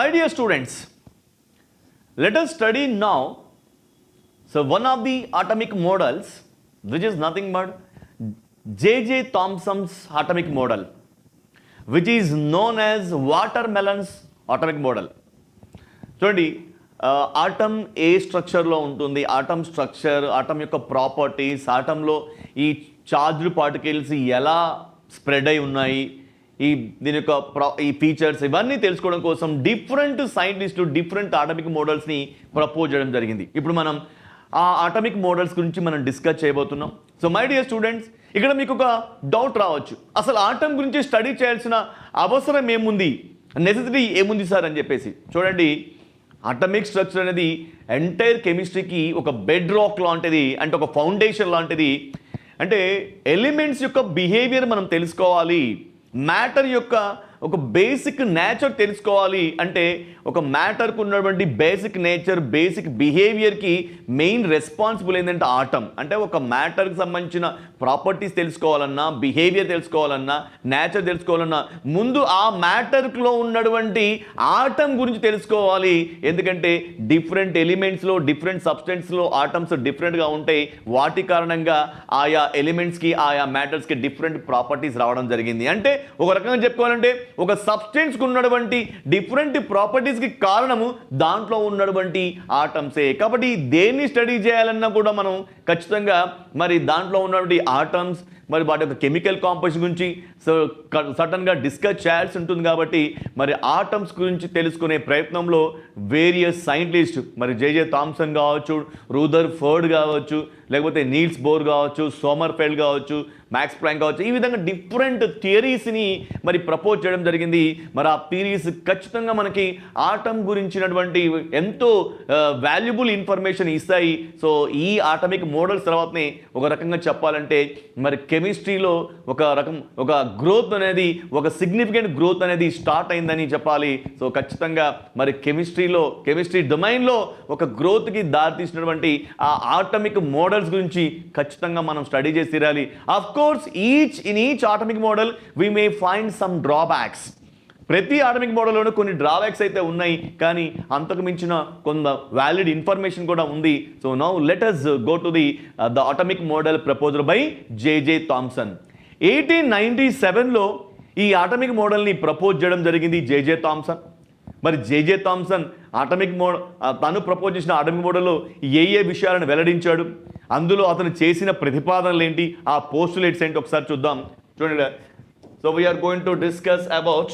my dear students, let us study now. So one of the atomic models, which is nothing but J.J. Thomson's atomic model, which is known as watermelon's atomic model. చూడండి, atom ఏ స్ట్రక్చర్లో ఉంటుంది, atom structure, atom యొక్క properties, ఆటంలో ఈ charged particles ఎలా spread అయి ఉన్నాయి, దీని యొక్క ఈ ఫీచర్స్ ఇవన్నీ తెలుసుకోవడం కోసం డిఫరెంట్ సైంటిస్టులు డిఫరెంట్ ఆటమిక్ మోడల్స్ని ప్రపోజ్ చేయడం జరిగింది. ఇప్పుడు మనం ఆ ఆటమిక్ మోడల్స్ గురించి మనం డిస్కస్ చేయబోతున్నాం. సో మై డియర్ స్టూడెంట్స్, ఇక్కడ మీకు ఒక డౌట్ రావచ్చు, అసలు ఆటమ్ గురించి స్టడీ చేయాల్సిన అవసరం ఏముంది, నెసెసిటీ ఏముంది సార్ అని చెప్పేసి. చూడండి, అటమిక్ స్ట్రక్చర్ అనేది ఎంటైర్ కెమిస్ట్రీకి ఒక బెడ్ రాక్ లాంటిది, అంటే ఒక ఫౌండేషన్ లాంటిది. అంటే ఎలిమెంట్స్ యొక్క బిహేవియర్ మనం తెలుసుకోవాలి, మ్యాటర్ యొక్క ఒక బేసిక్ నేచర్ తెలుసుకోవాలి. అంటే ఒక మ్యాటర్కు ఉన్నటువంటి బేసిక్ నేచర్, బేసిక్ బిహేవియర్కి మెయిన్ రెస్పాన్సిబుల్ ఏంటంటే ఆటమ్. అంటే ఒక మ్యాటర్కి సంబంధించిన ప్రాపర్టీస్ తెలుసుకోవాలన్నా, బిహేవియర్ తెలుసుకోవాలన్నా, నేచర్ తెలుసుకోవాలన్నా ముందు ఆ మ్యాటర్లో ఉన్నటువంటి ఆటమ్ గురించి తెలుసుకోవాలి. ఎందుకంటే డిఫరెంట్ ఎలిమెంట్స్లో, డిఫరెంట్ సబ్స్టెన్స్లో ఆటమ్స్ డిఫరెంట్గా ఉంటాయి. వాటి కారణంగా ఆయా ఎలిమెంట్స్కి, ఆయా మ్యాటర్స్కి డిఫరెంట్ ప్రాపర్టీస్ రావడం జరిగింది. అంటే ఒక రకంగా చెప్పుకోవాలంటే ఒక సబ్స్టెన్స్కి ఉన్నటువంటి డిఫరెంట్ ప్రాపర్టీస్కి కారణము దాంట్లో ఉన్నటువంటి ఆటమ్సే. కాబట్టి దేన్ని స్టడీ చేయాలన్నా కూడా మనం ఖచ్చితంగా మరి దాంట్లో ఉన్నటువంటి ఆటమ్స్, మరి వాటి యొక్క కెమికల్ కాంపోజిషన్ గురించి సడన్గా డిస్కస్ చేయాల్సి ఉంటుంది. కాబట్టి మరి ఆటమ్స్ గురించి తెలుసుకునే ప్రయత్నంలో వేరియస్ సైంటిస్ట్, మరి జేజే థామ్సన్ కావచ్చు, రూదర్ ఫర్డ్ కావచ్చు, లేకపోతే నీల్స్ బోర్ కావచ్చు, సోమర్ఫెల్డ్ కావచ్చు, మ్యాక్స్ ప్లాంక్ కావచ్చు, ఈ విధంగా డిఫరెంట్ థియరీస్ని మరి ప్రపోజ్ చేయడం జరిగింది. మరి ఆ థియరీస్ ఖచ్చితంగా మనకి ఆటమ్ గురించినటువంటి ఎంతో వాల్యుబుల్ ఇన్ఫర్మేషన్ ఇస్తాయి. సో ఈ ఆటమిక్ మోడల్స్ తర్వాతనే ఒక రకంగా చెప్పాలంటే మరి కెమిస్ట్రీలో ఒక గ్రోత్ అనేది, ఒక సిగ్నిఫికెంట్ గ్రోత్ అనేది స్టార్ట్ అయిందని చెప్పాలి. సో ఖచ్చితంగా మరి కెమిస్ట్రీ డొమైన్లో ఒక గ్రోత్కి దారితీసినటువంటి ఆ ఆటమిక్ మోడల్స్ గురించి ఖచ్చితంగా మనం స్టడీ చేసి తీరాలి. Of course in each atomic model we may find some drawbacks. ప్రతి ఆటమిక్ మోడల్లోనూ కొన్ని డ్రాబ్యాక్స్ అయితే ఉన్నాయి, కానీ అంతకు మించిన కొంత వ్యాలిడ్ ఇన్ఫర్మేషన్ కూడా ఉంది. So now let us go to the atomic model proposed by J.J. Thomson. 1897లో ఈ ఆటమిక్ మోడల్ని ప్రపోజ్ చేయడం జరిగింది జేజే థామ్సన్. మరి జేజే థామ్సన్ తను ప్రపోజ్ చేసిన ఆటమిక్ మోడల్లో ఏ విషయాలను వెల్లడించాడు, అందులో అతను చేసిన ప్రతిపాదనలు ఏంటి, ఆ పోస్టులేట్స్ ఏంటి ఒకసారి చూద్దాం. చూడండి, so we are going to discuss about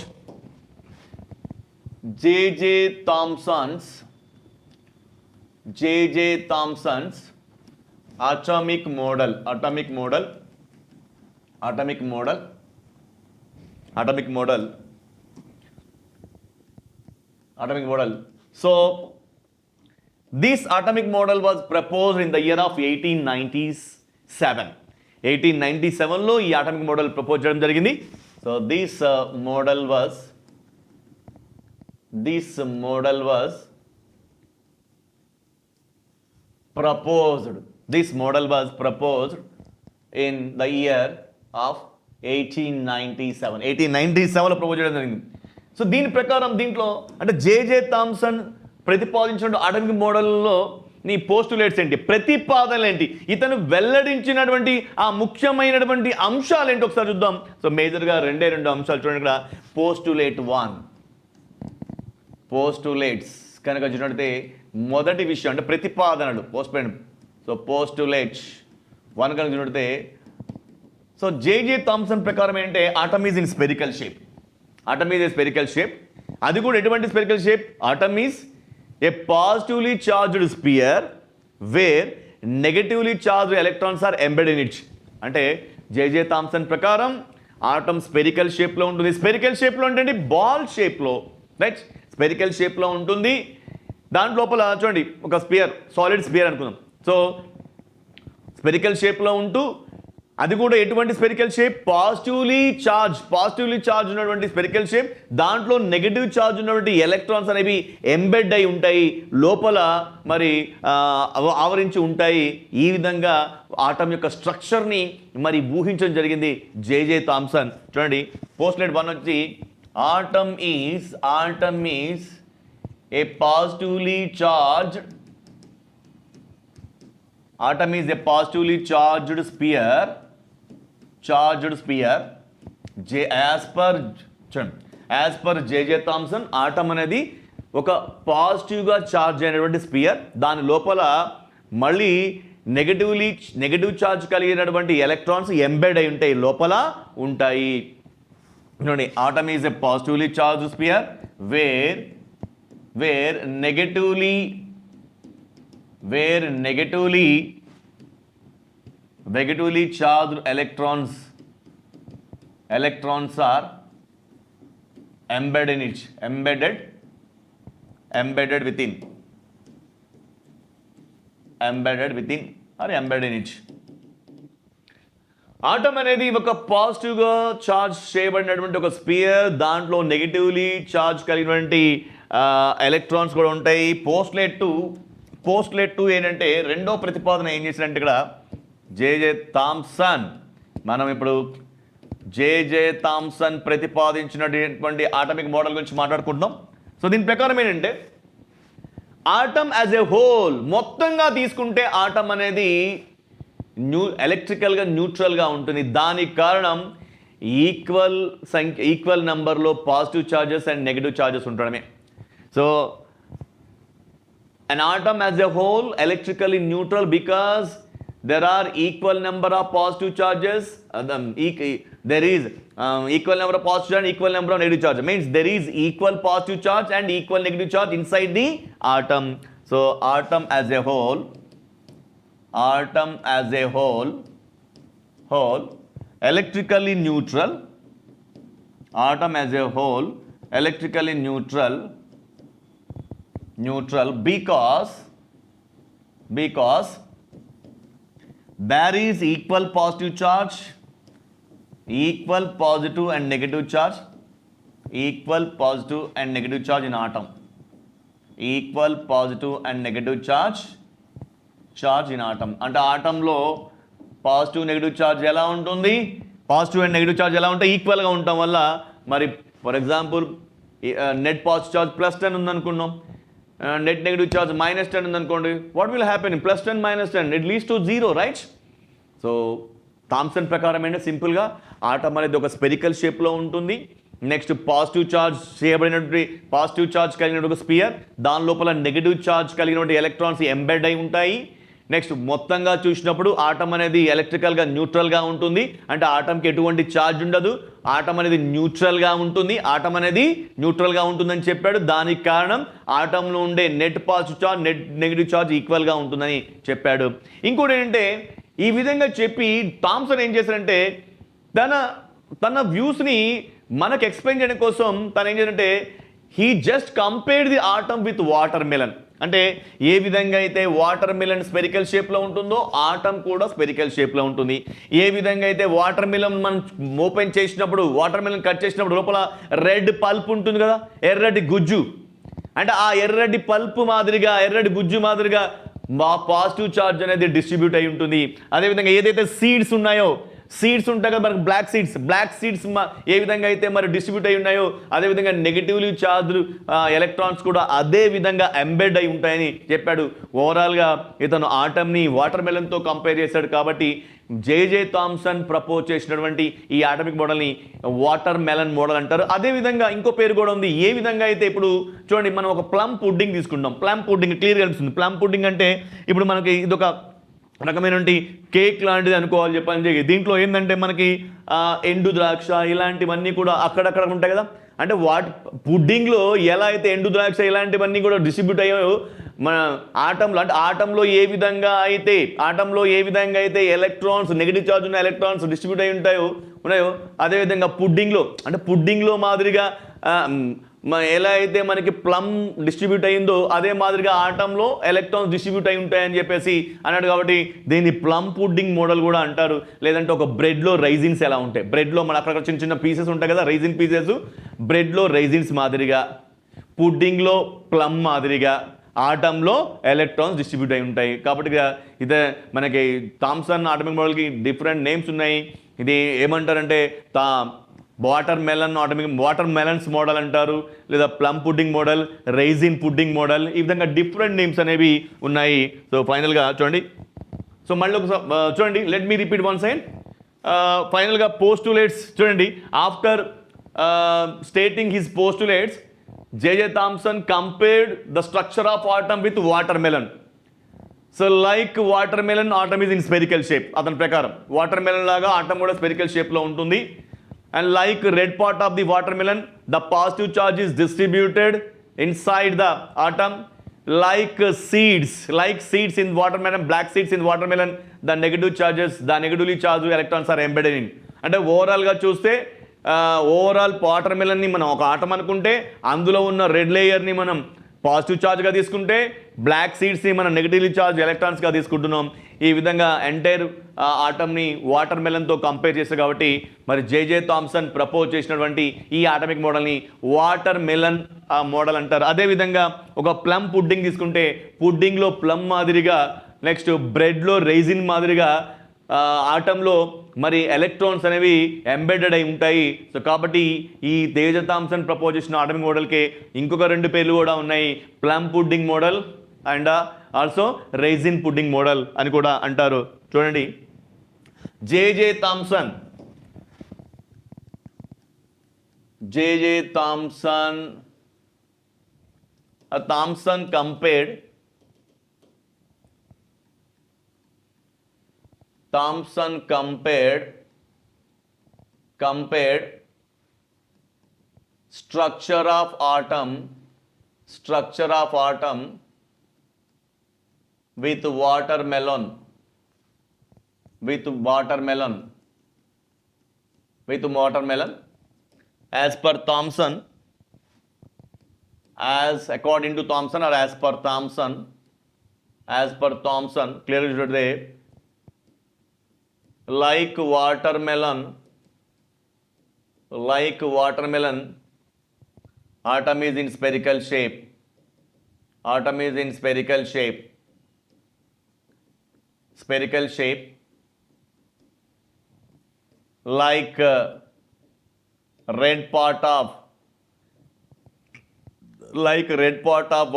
J.J. Thomson's atomic model. So this atomic model was proposed in the year of 1897. 1897లో ఈ ఆటమిక్ మోడల్ ప్రపోజ్ చేయడం జరిగింది. So this model was proposed in the year of 1897. 1897లో propose చేయడం జరిగింది. So దీని ప్రకారం దీంట్లో అంటే జేజే థామ్సన్ ప్రతిపాదించిన ఆటమిక్ మోడల్లో నీ పోస్టులేట్స్ ఏంటి, ప్రతిపాదనలు ఏంటి, ఇతను వెల్లడించినటువంటి ఆ ముఖ్యమైనటువంటి అంశాలు ఏంటి ఒకసారి చూద్దాం. సో మేజర్గా రెండు అంశాలు చూడండి. ఇక్కడ పోస్టులేట్స్ కనుక చూసినట్లయితే మొదటి విషయం అంటే ప్రతిపాదనలు, పోస్టులేట్స్ 1 కనుక చూసినట్లయితే, సో జేజే థామ్సన్ ప్రకారం ఏంటంటే atom is in spherical shape. అది కూడా ఎటువంటి spherical shape? Atom is a positively charged sphere where negatively charged electrons are embedded in it. అంటే జేజే థామ్సన్ ప్రకారం ఆటమ్ స్పెరికల్ షేప్లో ఉంటుంది. స్పెరికల్ షేప్లో అంటే బాల్ షేప్లో, రైట్, స్పెరికల్ షేప్లో ఉంటుంది. దాని లోపల చూడండి ఒక స్పియర్, సాలిడ్ స్పియర్ అనుకుందాం. సో స్పెరికల్ షేప్లో ఉంటూ అది కూడా ఎటువంటి స్పెరికల్ షేప్? పాజిటివ్లీ చార్జ్ ఉన్నటువంటి స్పెరికల్ షేప్. దాంట్లో నెగటివ్ చార్జ్ ఉన్నటువంటి ఎలక్ట్రాన్స్ అనేవి ఎంబెడ్ అయి ఉంటాయి, లోపల మరి ఆవరించి ఉంటాయి. ఈ విధంగా ఆటమ్ యొక్క స్ట్రక్చర్ని మరి ఊహించడం జరిగింది జేజే థామ్సన్. చూడండి, పోస్ట్లేట్ 1 వచ్చి atom is a positively charged atom is a positively charged sphere as per J.J. Thomson atom అనేది ఒక పాజిటివ్గా చార్జ్ అయినటువంటి స్పియర్, దాని లోపల మళ్ళీ నెగటివ్ ఛార్జ్ కలిగినటువంటి ఎలక్ట్రాన్స్ ఎంబెడ్ అయి ఉంటాయి, లోపల ఉంటాయి. చూడండి, atom is a positively charge sphere where negatively charged electrons are embedded within atom అనేది ఒక పాజిటివ్గా చార్జ్ చేయబడినటువంటి ఒక స్పియర్, దాంట్లో నెగిటివ్లీ చార్జ్ కలిగినటువంటి ఎలక్ట్రాన్స్ కూడా ఉంటాయి. పోస్ట్లేట్ టు ఏంటంటే రెండో ప్రతిపాదన ఏం చేసినట్టు ఇక్కడ జేజే థామ్సన్, మనం ఇప్పుడు జేజే థామ్సన్ ప్రతిపాదించినటువంటి ఆటమిక్ మోడల్ గురించి మాట్లాడుకుంటున్నాం. సో దీని ప్రకారం ఏంటంటే ఆటమ్ యాజ్ ఎ హోల్ మొత్తంగా తీసుకుంటే ఆటమ్ అనేది ఎలక్ట్రికల్గా న్యూట్రల్గా ఉంటుంది. దానికి కారణం ఈక్వల్ నెంబర్లో positive charges and negative charges ఉండడమే. So an atom as a whole electrically neutral because there are equal number of positive charges, there is equal number of positive charge and equal number of negative charge, means there is equal positive charge and equal negative charge inside the atom. So atom as a whole electrically neutral, atom as a whole electrically neutral because there is equal positive and negative charge in atom, equal positive and negative charge in atom. అంటే ఆటంలో positive negative charge ఎలా ఉంటుంది, positive and negative charge ఎలా ఉంటాయి, ఈక్వల్గా ఉండటం వల్ల మరి for example net positive charge +10 ఉందనుకున్నాం, నెట్ నెగిటివ్ ఛార్జ్ -10 ఉందనుకోండి, what will happen, +10 -10 it leads to 0, right? So Thomson ప్రకారం ఏంటంటే సింపుల్గా ఆటం అనేది ఒక స్పెరికల్ షేప్లో ఉంటుంది. నెక్స్ట్ పాజిటివ్ ఛార్జ్ చేయబడినటువంటి పాజిటివ్ ఛార్జ్ కలిగినటువంటి ఒక స్పియర్, దాని లోపల నెగిటివ్ ఛార్జ్ కలిగినటువంటి ఎలక్ట్రాన్స్ ఎంబెడ్ అయి ఉంటాయి. నెక్స్ట్ మొత్తంగా చూసినప్పుడు ఆటం అనేది ఎలక్ట్రికల్గా న్యూట్రల్గా ఉంటుంది, అంటే ఆటంకి ఎటువంటి ఛార్జ్ ఉండదు, ఆటం అనేది న్యూట్రల్గా ఉంటుందని చెప్పాడు. దానికి కారణం ఆటంలో ఉండే net positive charge net negative charge ఈక్వల్గా ఉంటుందని చెప్పాడు. ఇంకోటి ఏంటంటే ఈ విధంగా చెప్పి థామ్సన్ ఏం చేశారంటే తన వ్యూస్ని మనకు ఎక్స్ప్లెయిన్ చేయడం కోసం తను ఏం చేశారంటే he just compared the atom with water melon. అంటే ఏ విధంగా అయితే వాటర్ మిలన్ స్పెరికల్ షేప్లో ఉంటుందో ఆటం కూడా స్పెరికల్ షేప్లో ఉంటుంది. ఏ విధంగా అయితే వాటర్ మిలన్ మనం ఓపెన్ చేసినప్పుడు, వాటర్ మిలన్ కట్ చేసినప్పుడు లోపల రెడ్ పల్ప్ ఉంటుంది కదా, ఎర్రటి గుజ్జు, అంటే ఆ ఎర్రటి పల్ప్ మాదిరిగా ఎర్రటి గుజ్జు మాదిరిగా పాజిటివ్ ఛార్జ్ అనేది డిస్ట్రిబ్యూట్ అయి ఉంటుంది. అదేవిధంగా ఏదైతే సీడ్స్ ఉన్నాయో, సీడ్స్ ఉంటాయి కదా మనకు బ్లాక్ సీడ్స్ ఏ విధంగా అయితే మరి డిస్ట్రిబ్యూట్ అయి ఉన్నాయో, అదేవిధంగా నెగిటివ్లీ చార్జ్డ్ ఎలక్ట్రాన్స్ కూడా అదే విధంగా ఎంబెడ్ అయి ఉంటాయని చెప్పాడు. ఓవరాల్గా ఇతను ఆటమ్ని వాటర్ మెలన్తో కంపేర్ చేశాడు. కాబట్టి జేజే థామ్సన్ ప్రపోజ్ చేసినటువంటి ఈ ఆటమిక్ మోడల్ని వాటర్ మెలన్ మోడల్ అంటారు. అదేవిధంగా ఇంకో పేరు కూడా ఉంది. ఏ విధంగా అయితే ఇప్పుడు చూడండి, మనం ఒక ప్లమ్ పుడ్డింగ్ తీసుకుంటాం. ప్లమ్ పుడ్డింగ్ క్లియర్గా అనిపిస్తుంది. ప్లమ్ పుడ్డింగ్ అంటే ఇప్పుడు మనకి ఇదొక రకమైనటువంటి కేక్ లాంటిది అనుకోవాలి చెప్పని. దీంట్లో ఏంటంటే మనకి ఎండు ద్రాక్ష ఇలాంటివన్నీ కూడా అక్కడక్కడ ఉంటాయి కదా. అంటే పుడ్డింగ్లో ఎలా అయితే ఎండు ద్రాక్ష ఇలాంటివన్నీ కూడా డిస్ట్రిబ్యూట్ అయ్యాయో మన ఆటంలో, అంటే ఆటంలో ఏ విధంగా అయితే ఎలక్ట్రాన్స్ నెగిటివ్ ఛార్జ్ ఉన్న ఎలక్ట్రాన్స్ డిస్ట్రిబ్యూట్ అయి ఉన్నాయో అదేవిధంగా పుడ్డింగ్లో మాదిరిగా ఎలా అయితే మనకి ప్లమ్ డిస్ట్రిబ్యూట్ అయిందో అదే మాదిరిగా ఆటంలో ఎలక్ట్రాన్స్ డిస్ట్రిబ్యూట్ అయి ఉంటాయని చెప్పేసి అన్నాడు. కాబట్టి దీన్ని ప్లమ్ పుడ్డింగ్ మోడల్ కూడా అంటారు. లేదంటే ఒక బ్రెడ్లో రైజిన్స్ ఎలా ఉంటాయి, బ్రెడ్లో మన అక్కడ చిన్న చిన్న పీసెస్ ఉంటాయి కదా, రైజిన్ పీసెస్, బ్రెడ్లో రైజిన్స్ మాదిరిగా, పుడ్డింగ్లో ప్లమ్ మాదిరిగా ఆటంలో ఎలక్ట్రాన్స్ డిస్ట్రిబ్యూట్ అయి ఉంటాయి. కాబట్టి ఇదే మనకి థామ్సన్ ఆటమిక్ మోడల్కి డిఫరెంట్ నేమ్స్ ఉన్నాయి. ఇది ఏమంటారంటే వాటర్ మెలన్స్ మోడల్ అంటారు, లేదా plum pudding model, raisin pudding model, ఈ విధంగా డిఫరెంట్ నేమ్స్ అనేవి ఉన్నాయి. సో ఫైనల్గా చూడండి, సో మళ్ళీ ఒకసారి చూడండి, let me repeat one side. ఫైనల్గా పోస్టులేట్స్ చూడండి. After stating his postulates, J J Thomson compared the structure of atom with watermelon. So like watermelon, atom is in spherical shape. అతని ప్రకారం watermelon లాగా atom కూడా spherical షేప్లో ఉంటుంది. And like red part of the watermelon, the positive charge is distributed inside the atom. Like seeds in watermelon, black seeds in watermelon, the negatively charged electrons are embedded in. అంటే ఓవరాల్గా చూస్తే overall water మెలన్ని మనం ఒక atom అనుకుంటే, అందులో ఉన్న red లేయర్ని మనం పాజిటివ్ ఛార్జ్గా తీసుకుంటే, బ్లాక్ సీడ్స్ని మనం నెగిటివ్లీ ఛార్జ్ ఎలక్ట్రాన్స్గా తీసుకుంటున్నాం. ఈ విధంగా ఎంటైర్ ఆటమ్ని వాటర్ మెలన్తో కంపేర్ చేస్తారు. కాబట్టి మరి జేజే థామ్సన్ ప్రపోజ్ చేసినటువంటి ఈ ఆటమిక్ మోడల్ని వాటర్ మెలన్ మోడల్ అంటారు. అదేవిధంగా ఒక ప్లమ్ పుడ్డింగ్ తీసుకుంటే, పుడ్డింగ్లో ప్లమ్ మాదిరిగా, నెక్స్ట్ బ్రెడ్లో రైజిన్ మాదిరిగా ఆటంలో మరి ఎలక్ట్రాన్స్ అనేవి ఎంబెడెడ్ అయి ఉంటాయి. సో కాబట్టి ఈ జేజే థామ్సన్ ప్రపోజ్ చేసిన ఆటమిక్ మోడల్కి ఇంకొక 2 పేర్లు కూడా ఉన్నాయి, plum pudding model and also raisin pudding model అని కూడా అంటారు. చూడండి, J J Thomson compared structure of atom with watermelon. As per Thomson, according to Thomson, or as per Thomson, clearly today, like watermelon, atom is in spherical shape. Like red part of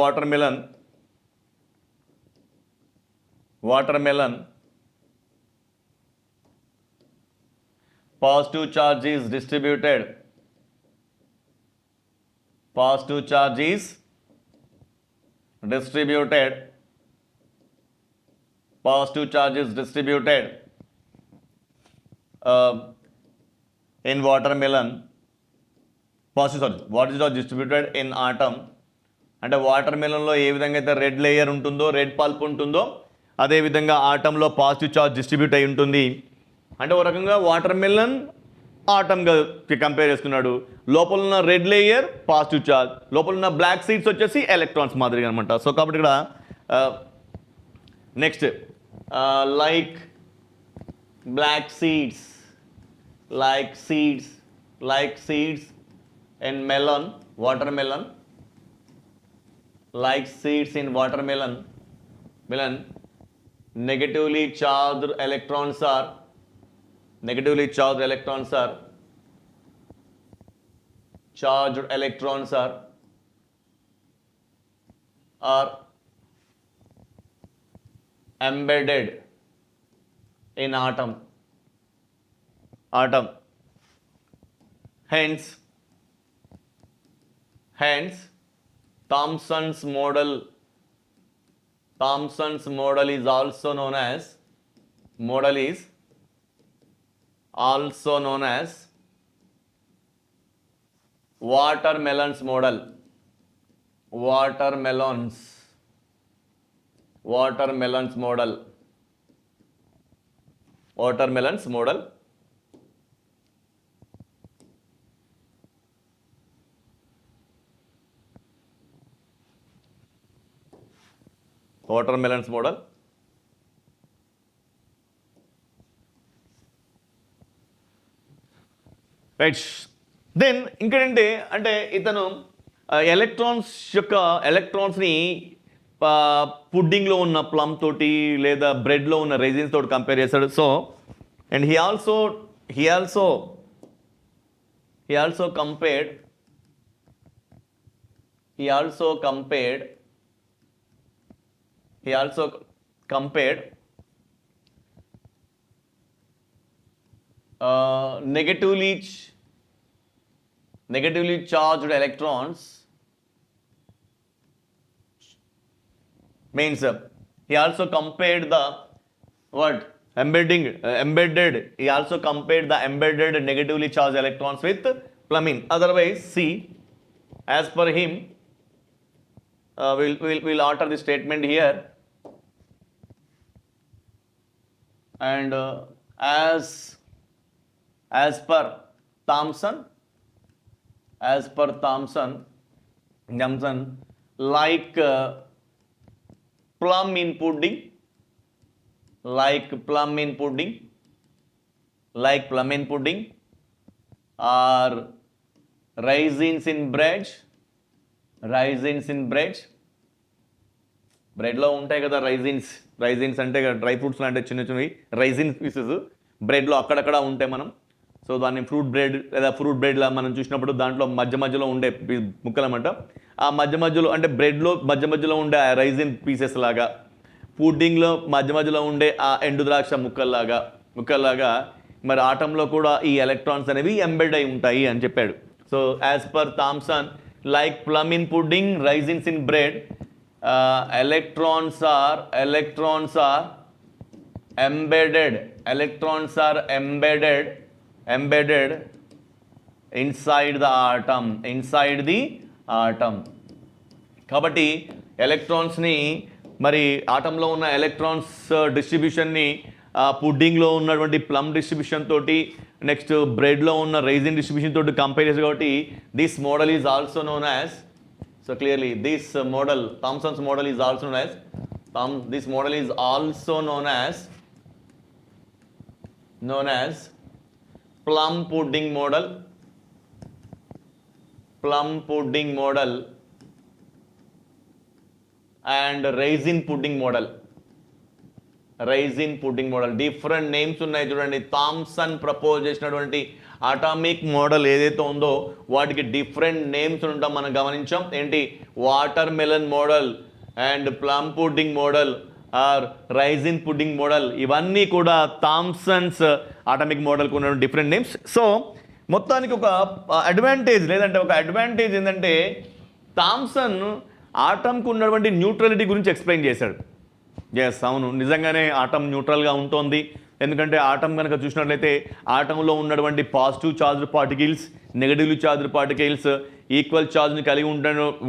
watermelon, positive charge is distributed. In watermelon. What is distributed in atom? అంటే water మెలన్లో ఏ విధంగా అయితే red layer ఉంటుందో, red pulp ఉంటుందో, అదే విధంగా ఆటంలో positive charge distribute అయి ఉంటుంది. అంటే ఒక రకంగా వాటర్ మెలన్ ఆటంగా కంపేర్ చేసుకున్నాడు. లోపల ఉన్న రెడ్ లేయర్ పాజిటివ్ చార్జ్, లోపల ఉన్న బ్లాక్ సీడ్స్ వచ్చేసి ఎలక్ట్రాన్స్ మాదిరిగా అనమాట. సో కాబట్టి ఇక్కడ next like black seeds, like seeds in watermelon, like seeds in watermelon, negatively charged electrons are embedded in atom. Hence Thomson's model is also known as watermelon's model. Watermelon's model. Watermelon's model. Right. Then ఇంకేంటంటే, అంటే ఇతను ఎలక్ట్రాన్స్ని పుడ్డింగ్లో ఉన్న plum తోటి లేదా బ్రెడ్లో ఉన్న resins తోటి compare చేశాడు. So and he he also compared he also compared he also compared negatively charged electrons means he also compared the what embedded he also compared the embedded negatively charged electrons with plumbing. Otherwise, see, as per him, we'll alter the statement here, and as per Thomson, like plum in pudding, like plum in pudding, or raisins in bread, బ్రెడ్లో ఉంటాయి కదా raisins అంటే dry fruits లాంటి చిన్న చిన్నవి raisins pieces బ్రెడ్లో అక్కడక్కడ ఉంటాయి. మనం so దాన్ని ఫ్రూట్ బ్రెడ్ లేదా ఫ్రూట్ బ్రెడ్లా మనం చూసినప్పుడు దాంట్లో మధ్యలో ఉండే ముక్కలు అన్నమాట. ఆ మధ్యలో అంటే బ్రెడ్లో మధ్యలో ఉండే ఆ రైజిన్ పీసెస్ లాగా, పుడ్డింగ్లో మధ్యలో ఉండే ఆ ఎండు ద్రాక్ష ముక్కల్లాగా మరి ఆటంలో కూడా ఈ ఎలక్ట్రాన్స్ అనేవి ఎంబెడ్ అయి ఉంటాయి అని చెప్పాడు. So as per Thomson, like plum in pudding, raisins in bread, electrons are embedded inside the atom. కాబట్టి ఎలక్ట్రాన్స్ని మరి ఆటంలో ఉన్న ఎలక్ట్రాన్స్ డిస్ట్రిబ్యూషన్ని పుడ్డింగ్లో ఉన్నటువంటి ప్లమ్ డిస్ట్రిబ్యూషన్ తోటి, నెక్స్ట్ బ్రెడ్లో ఉన్న రైజిన్ డిస్ట్రిబ్యూషన్ తోటి కంపేర్ చేసి, కాబట్టి this model is also known as, so clearly this model, Thomson's model, is also known as plum pudding model, and raisin pudding model. Different names ఉన్నాయి చూడండి. Thomson propose చేసినటువంటి atomic model ఏదైతే ఉందో వాటికి different names ఉండటం మనం గమనించాం. ఏంటి? Watermelon model and plum pudding model or raisin pudding model, ఇవన్నీ కూడా థామ్సన్స్ అటామిక్ మోడల్కి ఉన్న డిఫరెంట్ నేమ్స్. సో మొత్తానికి ఒక అడ్వాంటేజ్ ఏంటంటే థామ్సన్ ఆటంకు ఉన్నటువంటి న్యూట్రలిటీ గురించి ఎక్స్ప్లెయిన్ చేశాడు. ఎస్, అవును, నిజంగానే ఆటం న్యూట్రల్గా ఉంటుంది. ఎందుకంటే ఆటం కనుక చూసినట్లయితే ఆటంలో ఉన్నటువంటి positive charged particles, negatively charged particles equal ఛార్జ్ని కలిగి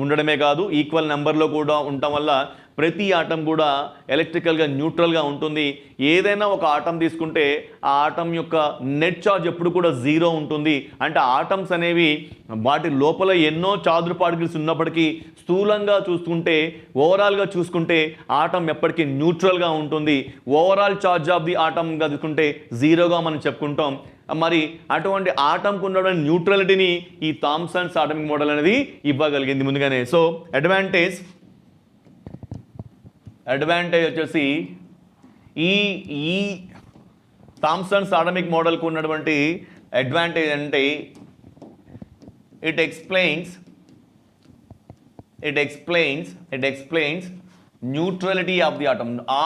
ఉండడమే కాదు, ఈక్వల్ నెంబర్లో కూడా ఉండటం వల్ల ప్రతి ఆటం కూడా ఎలక్ట్రికల్గా న్యూట్రల్గా ఉంటుంది. ఏదైనా ఒక ఆటం తీసుకుంటే ఆ ఆటం యొక్క నెట్ ఛార్జ్ ఎప్పుడు కూడా జీరో ఉంటుంది. అంటే ఆటమ్స్ అనేవి వాటి లోపల ఎన్నో చార్జ్డ్ పార్టికల్స్ ఉన్నప్పటికీ స్థూలంగా చూసుకుంటే, ఓవరాల్గా చూసుకుంటే ఆటం ఎప్పటికీ న్యూట్రల్గా ఉంటుంది. ఓవరాల్ ఛార్జ్ ఆఫ్ ది ఆటంగా చూసుకుంటే జీరోగా మనం చెప్పుకుంటాం. మరి అటువంటి ఆటంకు ఉన్నటువంటి న్యూట్రలిటీని ఈ థామ్సన్స్ అటామిక్ మోడల్ అనేది ఇవ్వగలిగింది ముందుగానే. సో అడ్వాంటేజ్ వచ్చేసి ఈ థామ్సన్స్ అటామిక్ మోడల్కు ఉన్నటువంటి అడ్వాంటేజ్ అంటే it explains neutrality of the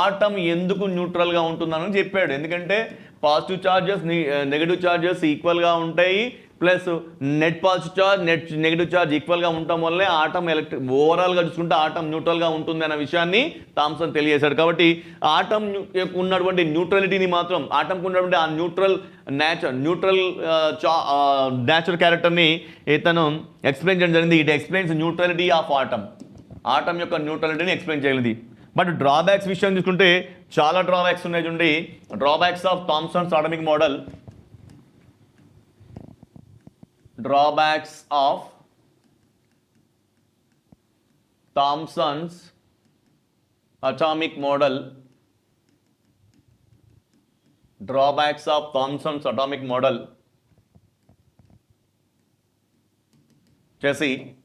atom ఎందుకు న్యూట్రల్గా ఉంటుందని చెప్పాడు. ఎందుకంటే పాజిటివ్ ఛార్జెస్, నెగిటివ్ ఛార్జెస్ ఈక్వల్గా ఉంటాయి, plus net positive charge, net negative charge ఈక్వల్గా ఉండటం వల్లే ఆటం ఓవరాల్గా చూసుకుంటే ఆటం న్యూట్రల్గా ఉంటుంది అన్న విషయాన్ని థామ్సన్ తెలియజేశాడు. కాబట్టి ఆటం ఉన్నటువంటి న్యూట్రలిటీని మాత్రం, ఆటంకు ఉన్నటువంటి ఆ న్యూట్రల్ న్యాచురల్ క్యారెక్టర్ని ఇతను ఎక్స్ప్లెయిన్ చేయడం జరిగింది. It explains neutrality of atom యొక్క న్యూట్రలిటీని ఎక్స్ప్లెయిన్ చేయగలిగింది. బట్ డ్రాబ్యాక్స్ విషయం చూసుకుంటే చాలా డ్రాబ్యాక్స్ ఉన్నాయి చూడండి. Drawbacks of Thomsons atomic model, drawbacks of Thomson's atomic model, Jesse.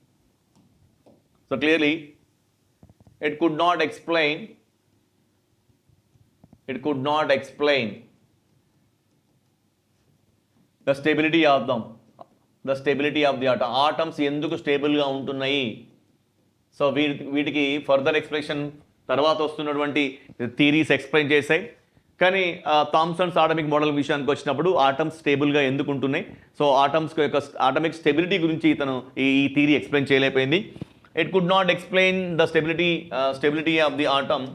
So clearly it could not explain the stability of the stability of the atom, atoms ఎందుకు స్టేబుల్గా ఉంటున్నాయి. సో వీటికి ఫర్దర్ ఎక్స్ప్లెనేషన్ తర్వాత వస్తున్నటువంటి థీరీస్ ఎక్స్ప్లెయిన్ చేశాయి. కానీ Thomsons atomic model విషయానికి వచ్చినప్పుడు ఆటమ్స్ స్టేబుల్గా ఎందుకు ఉంటున్నాయి, సో ఆటమ్స్ యొక్క ఆటమిక్ స్టెబిలిటీ గురించి ఇతను ఈ థీరీ ఎక్స్ప్లెయిన్ చేయలేకపోయింది. It could not explain the stability of the atom,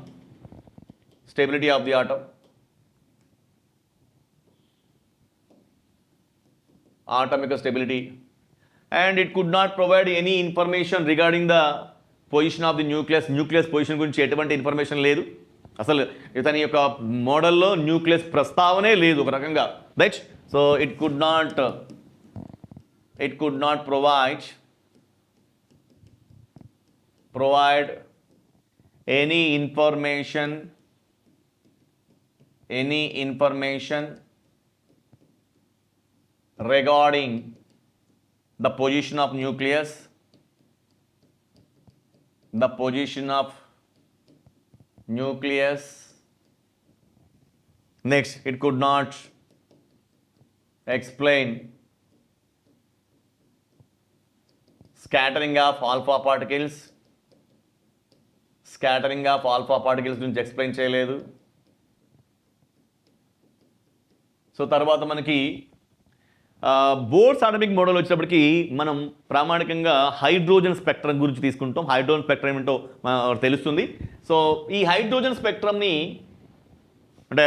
atomic stability, and it could not provide any information regarding the position of the nucleus position గురించి ఎటువంటి information లేదు. అసలు ఇతని యొక్క మోడల్లో న్యూక్లియస్ ప్రస్తావనే లేదు ఒక రకంగా, right. So it could not provide any information regarding the position of nucleus, next it could not explain scattering of alpha particles గురించి ఎక్స్ప్లెయిన్ చేయలేదు. సో తర్వాత మనకి బోర్డ్స్ ఆటమిక్ మోడల్ వచ్చేటప్పటికి మనం ప్రామాణికంగా హైడ్రోజన్ స్పెక్ట్రమ్ గురించి తీసుకుంటాం. హైడ్రోజన్ స్పెక్ట్రమ్ ఏంటో తెలుస్తుంది. సో ఈ హైడ్రోజన్ స్పెక్ట్రమ్ని అంటే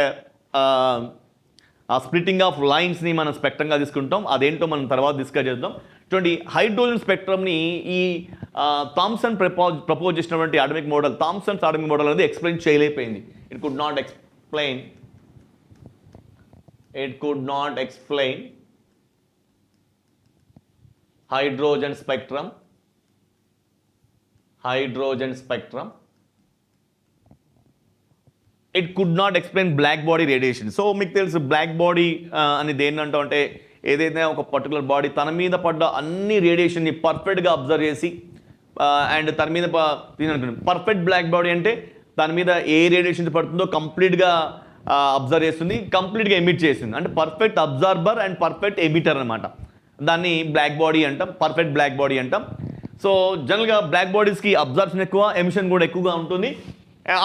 ఆ స్ప్లిట్టింగ్ ఆఫ్ లైన్స్ని మనం స్పెక్ట్రంగా తీసుకుంటాం. అదేంటో మనం తర్వాత డిస్కస్ చేద్దాం. చూడండి, హైడ్రోజన్ స్పెక్ట్రమ్ని ఈ థామ్సన్ ప్రపోజ్ చేసినటువంటి atomic model, Thomsons atomic model అనేది ఎక్స్ప్లెయిన్ చేయలేకపోయింది. It could not explain hydrogen spectrum. It could not explain black body radiation. So మీకు తెలుసు బ్లాక్ బాడీ అనేది ఏంటంటే అంటే ఏదైతే ఒక పర్టికులర్ బాడీ తన మీద పడ్డ అన్ని రేడియేషన్ని పర్ఫెక్ట్గా అబ్జర్వ్ చేసి అండ్ తన మీద పర్ఫెక్ట్ బ్లాక్ బాడీ అంటే దాని మీద ఏ రేడియేషన్ పడుతుందో కంప్లీట్గా అబ్జర్వ్ చేస్తుంది, కంప్లీట్గా ఎమిట్ చేస్తుంది. అంటే perfect absorber and perfect emitter అనమాట. దాన్ని బ్లాక్ బాడీ అంటాం, పర్ఫెక్ట్ బ్లాక్ బాడీ అంటాం. సో జనరల్గా బ్లాక్ బాడీస్కి అబ్జర్ప్షన్ ఎక్కువ, ఎమిషన్ కూడా ఎక్కువగా ఉంటుంది.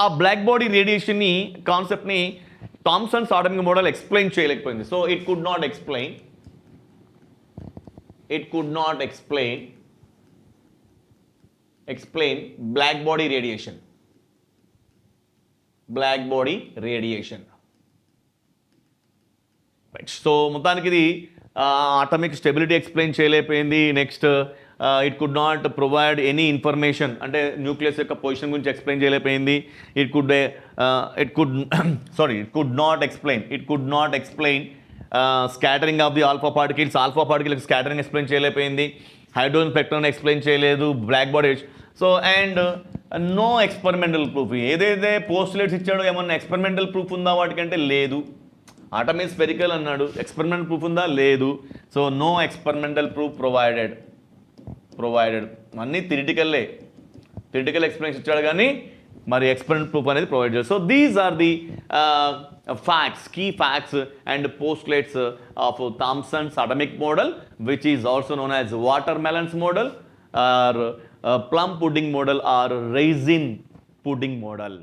ఆ బ్లాక్ బాడీ రేడియేషన్ని కాన్సెప్ట్ని థామ్సన్స్ ఆటమిక్ మోడల్ ఎక్స్ప్లెయిన్ చేయలేకపోయింది. So it could not explain black body radiation. Right. So మొత్తానికి ఇది ఆటమిక్ స్టెబిలిటీ ఎక్స్ప్లెయిన్ చేయలేకపోయింది. Next it could not provide any information, అంటే న్యూక్లియస్ యొక్క పొజిషన్ గురించి ఎక్స్ప్లెయిన్ చేయలేకపోయింది. It could not explain scattering of the alpha particles scattering explain చేయలేకపోయింది. Hydrogen spectrum explain చేయలేదు, black body. So and no experimental proof. ఏదైతే postulates ఇచ్చాడో ఏమన్నా experimental proof ఉందా వాటికంటే లేదు. ఆటమ్ ఈజ్ స్పెరికల్ అన్నాడు, ఎక్స్పెరిమెంటల్ ప్రూఫ్ ఉందా? లేదు. So no experimental proof provided. అన్నీ థియరిటికల్ ఎక్స్ప్లెనేషన్ ఇచ్చాడు కానీ మరి ఎక్స్పెరిమెంటల్ ప్రూఫ్ అనేది ప్రొవైడ్ చేయాలి. So these are the key facts and postulates of Thomson's atomic model, which is also known as watermelon's model or plum pudding model or raisin pudding model.